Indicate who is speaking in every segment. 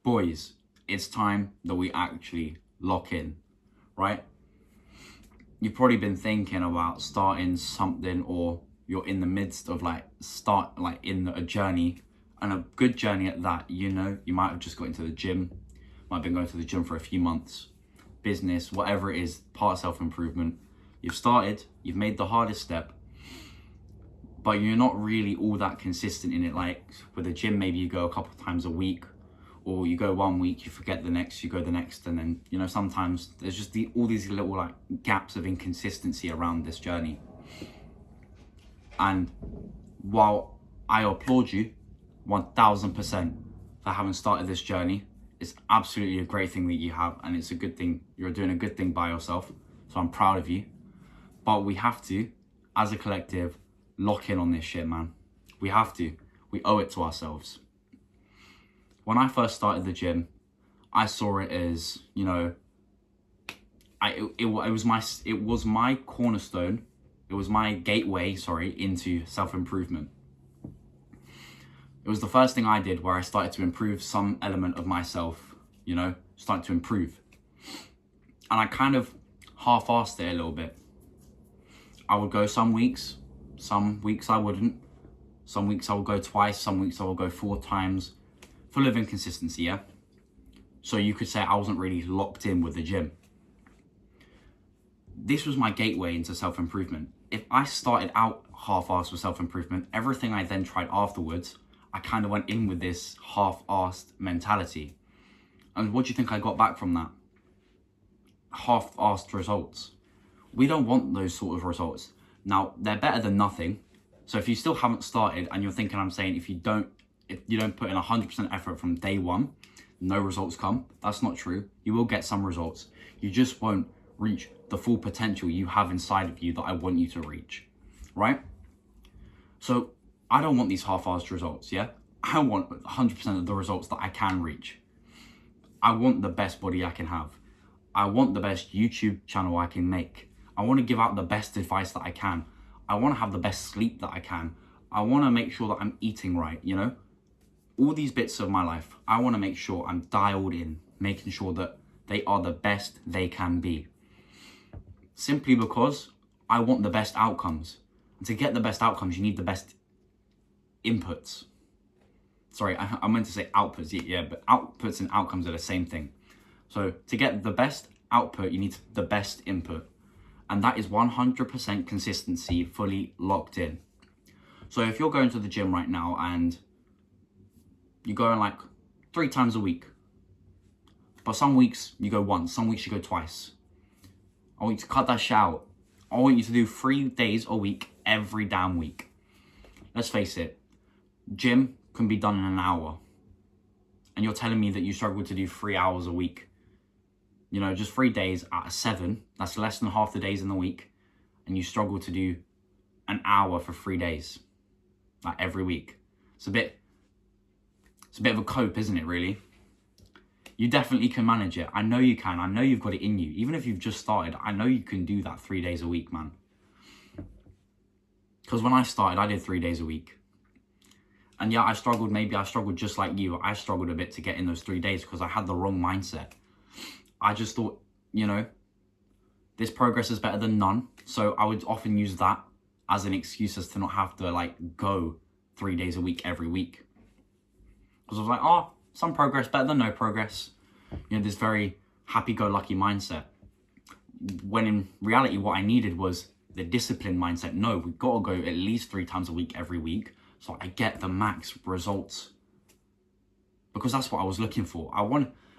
Speaker 1: Boys, it's time that we actually lock in, right? You've probably been thinking about starting something, or you're in the midst of in a journey, and a good journey at that. You might have just got into the gym, might have been going to the gym for a few months, business, whatever it is, part of self-improvement. You've started, you've made the hardest step, but you're not really all that consistent in it. Like with the gym, maybe you go a couple times a week, or you go 1 week, you forget the next, you go the next, and then sometimes there's just all these little gaps of inconsistency around this journey. And while I applaud you 1000% for having started this journey, it's absolutely a great thing that you have, and it's a good thing. You're doing a good thing by yourself, so I'm proud of you. But we have to, as a collective, lock in on this shit, man. We have to. We owe it to ourselves. When I first started the gym, I saw it as, it was my cornerstone. It was my gateway, into self-improvement. It was the first thing I did where I started to improve some element of myself, start to improve. And I kind of half-assed it a little bit. I would go some weeks I wouldn't. Some weeks I would go twice, some weeks I would go 4 times. Full of inconsistency, yeah? So you could say I wasn't really locked in with the gym. This was my gateway into self-improvement. If I started out half-assed with self-improvement, everything I then tried afterwards, I kind of went in with this half-assed mentality. And what do you think I got back from that? Half-assed results. We don't want those sort of results. Now, they're better than nothing. So if you still haven't started and you're thinking I'm saying if you don't put in 100% effort from day one, no results come. That's not true. You will get some results. You just won't reach the full potential you have inside of you that I want you to reach, right? So I don't want these half-assed results, yeah? I want 100% of the results that I can reach. I want the best body I can have. I want the best YouTube channel I can make. I want to give out the best advice that I can. I want to have the best sleep that I can. I want to make sure that I'm eating right, All these bits of my life, I want to make sure I'm dialed in, making sure that they are the best they can be. Simply because I want the best outcomes. And to get the best outcomes, you need the best inputs. Sorry, I meant to say outputs, yeah, but outputs and outcomes are the same thing. So to get the best output, you need the best input. And that is 100% consistency, fully locked in. So if you're going to the gym right now and you're going 3 times a week, but some weeks you go once, some weeks you go twice, I want you to cut that shit out. I want you to do 3 days a week, every damn week. Let's face it, gym can be done in an hour. And you're telling me that you struggle to do 3 hours a week. Just 3 days out of 7, that's less than half the days in the week. And you struggle to do an hour for 3 days, every week. It's a bit of a cope, isn't it, really? You definitely can manage it. I know you can. I know you've got it in you. Even if you've just started, I know you can do that 3 days a week, man. Because when I started, I did 3 days a week. And yeah, I struggled just like you. I struggled a bit to get in those 3 days because I had the wrong mindset. I just thought, this progress is better than none. So I would often use that as an excuse as to not have to go 3 days a week every week. Because I was like, some progress better than no progress. This very happy-go-lucky mindset. When in reality, what I needed was the disciplined mindset. No, we've got to go at least 3 times a week every week so I get the max results. Because that's what I was looking for.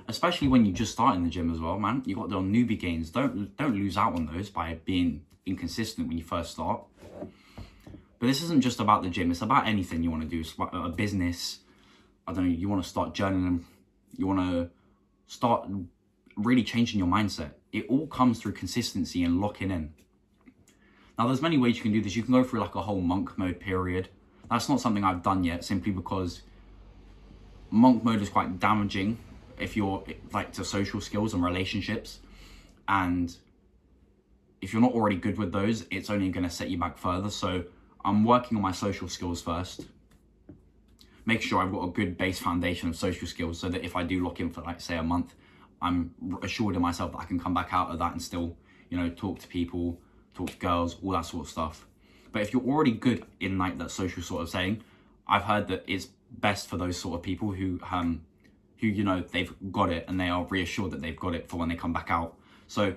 Speaker 1: Especially when you just start in the gym as well, man. You got the newbie gains. Don't lose out on those by being inconsistent when you first start. But this isn't just about the gym. It's about anything you want to do. It's about a business. I don't know, you want to start journaling. You want to start really changing your mindset. It all comes through consistency and locking in. Now, there's many ways you can do this. You can go through a whole monk mode period. That's not something I've done yet, simply because monk mode is quite damaging if you're to social skills and relationships. And if you're not already good with those, it's only going to set you back further. So I'm working on my social skills first. make sure I've got a good base foundation of social skills, so that if I do lock in for, like, say, a month, I'm assured in myself that I can come back out of that and still, you know, talk to people, talk to girls, all that sort of stuff. But if you're already good in, like, that social sort of setting, I've heard that it's best for those sort of people who you know, they've got it and they are reassured that they've got it for when they come back out. So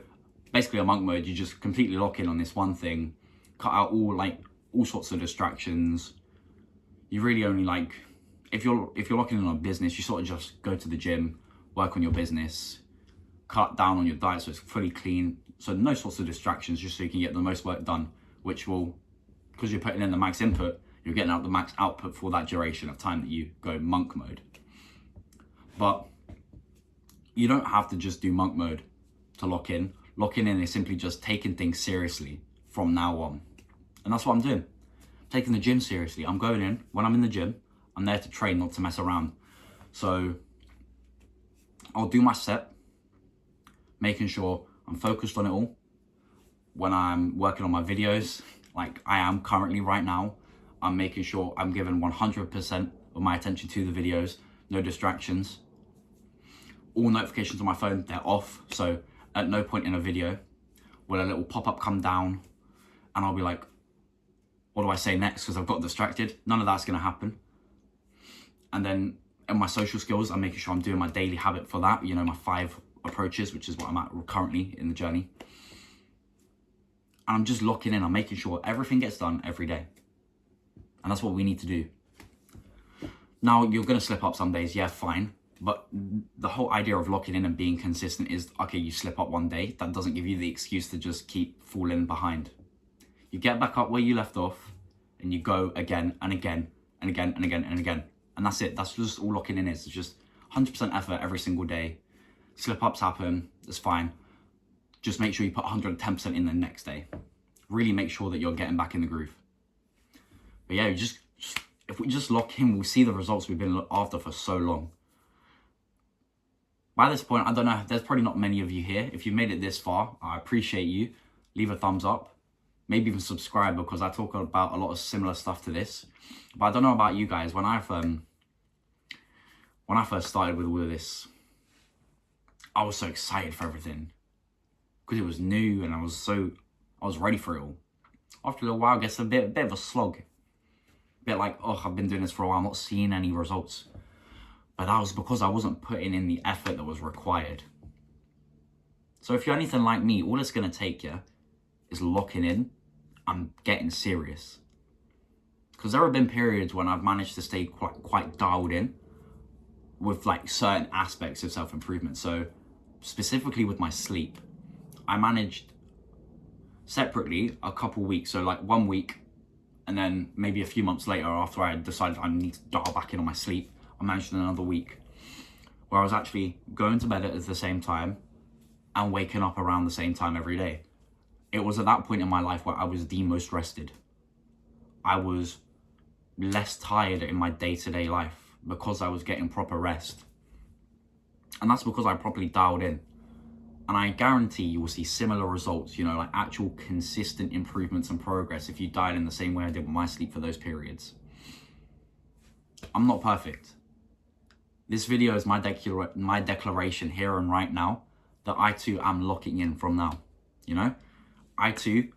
Speaker 1: basically, a monk mode, you just completely lock in on this one thing, cut out all sorts of distractions. You really only, like, if you're locking in on a business, you sort of just go to the gym, work on your business, cut down on your diet so it's fully clean, so no sorts of distractions, just so you can get the most work done, which will, because you're putting in the max input, you're getting out the max output for that duration of time that you go monk mode. But you don't have to just do monk mode to lock in. Locking in is simply just taking things seriously from now on. And that's what I'm doing. Taking the gym seriously. I'm going in, when I'm in the gym, I'm there to train, not to mess around. So I'll do my set, making sure I'm focused on it all. When I'm working on my videos, like I am currently right now, I'm making sure I'm giving 100% of my attention to the videos, no distractions. All notifications on my phone, they're off. So at no point in a video will a little pop-up come down and I'll be like, what do I say next? Because I've got distracted. None of that's going to happen. And then in my social skills, I'm making sure I'm doing my daily habit for that. You know, my 5 approaches, which is what I'm at currently in the journey. And I'm just locking in. I'm making sure everything gets done every day. And that's what we need to do. Now, you're going to slip up some days. Yeah, fine. But the whole idea of locking in and being consistent is, okay, you slip up one day. That doesn't give you the excuse to just keep falling behind. You get back up where you left off and you go again and again and again and again and again. And that's it. That's just all locking in is. It's just 100% effort every single day. Slip-ups happen. That's fine. Just make sure you put 110% in the next day. Really make sure that you're getting back in the groove. But yeah, if we just lock in, we'll see the results we've been after for so long. By this point, I don't know, there's probably not many of you here. If you've made it this far, I appreciate you. Leave a thumbs up. Maybe even subscribe, because I talk about a lot of similar stuff to this. But I don't know about you guys. When I first started with all of this, I was so excited for everything. Because it was new and I was ready for it all. After a little while, it gets a bit of a slog. A bit like, oh, I've been doing this for a while, I'm not seeing any results. But that was because I wasn't putting in the effort that was required. So if you're anything like me, all it's going to take you is locking in and getting serious. Because there have been periods when I've managed to stay quite dialed in with like certain aspects of self-improvement. So specifically with my sleep, I managed separately a couple weeks. So like 1 week, and then maybe a few months later, after I decided I need to dial back in on my sleep, I managed another week where I was actually going to bed at the same time and waking up around the same time every day. It was at that point in my life where I was the most rested. I was less tired in my day-to-day life because I was getting proper rest. And that's because I properly dialed in. And I guarantee you will see similar results, you know, like actual consistent improvements and progress if you dial in the same way I did with my sleep for those periods. I'm not perfect. This video is my declaration here and right now that I too am locking in from now. You know, I too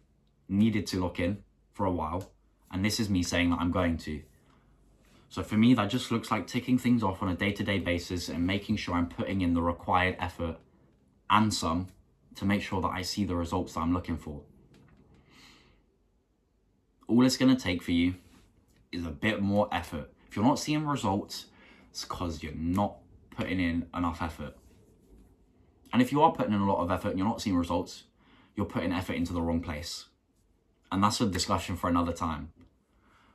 Speaker 1: needed to lock in for a while, and this is me saying that I'm going to. So for me, that just looks like ticking things off on a day-to-day basis and making sure I'm putting in the required effort and some to make sure that I see the results that I'm looking for. All it's going to take for you is a bit more effort. If you're not seeing results, it's because you're not putting in enough effort. And if you are putting in a lot of effort and you're not seeing results, you're putting effort into the wrong place. And that's a discussion for another time.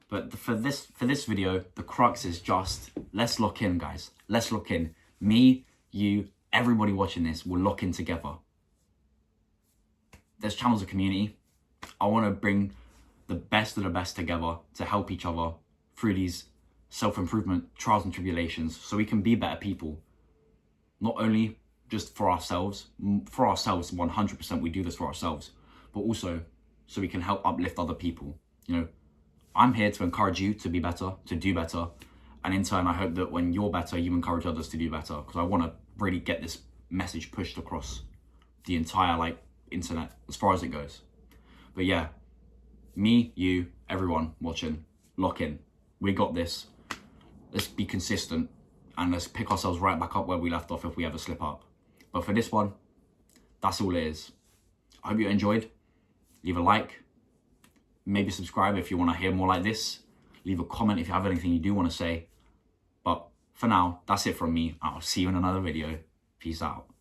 Speaker 1: But for this video, the crux is just, let's lock in, guys. Let's lock in. Me, you, everybody watching this will lock in together. There's channels of community. I want to bring the best of the best together to help each other through these self-improvement trials and tribulations so we can be better people. Not only just for ourselves 100% we do this for ourselves, but also so we can help uplift other people. You know, I'm here to encourage you to be better, to do better, And in turn, I hope that when you're better, you encourage others to do better, because I want to really get this message pushed across the entire like internet as far as it goes. But yeah, me, you, everyone watching, lock in. We got this. Let's be consistent and let's pick ourselves right back up where we left off if we ever slip up. But for this one, that's all it is. I hope you enjoyed. Leave a like. Maybe subscribe if you want to hear more like this. Leave a comment if you have anything you do want to say. But for now, that's it from me. I'll see you in another video. Peace out.